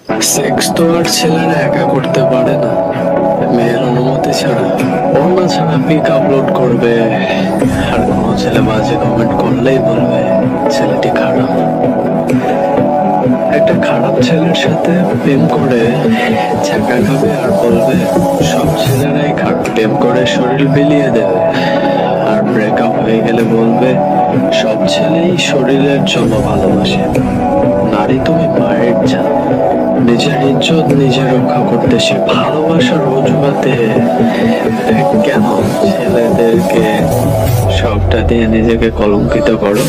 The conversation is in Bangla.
সেক্স তো আর ছেলেরা একা করতে পারে না, মেয়ের অনুমতি ছাড়া। অন্য ছাড়া পিক আপলোড করবে, আর কোনো ছেলে বাজে কমেন্ট করলেই বলবে ছেলেটি খারাপ। একটা খারাপ ছেলের সাথে প্রেম করে চাকা খাবে আর বলবে সব ছেলেরাই খারাপ। প্রেম করে শরীর বিলিয়ে দেবে, আর ব্রেকআপ হয়ে গেলে বলবে সব ছেলেই শরীরের জন্য ভালোবাসে। নারী তুমি মায়ের জান, নিজের ইজ্জত নিজে রক্ষা করতে সে ভালোবাসার অজুহাতে কেন ছেলেদেরকে সবটা দিয়ে নিজেকে কলঙ্কিত করো?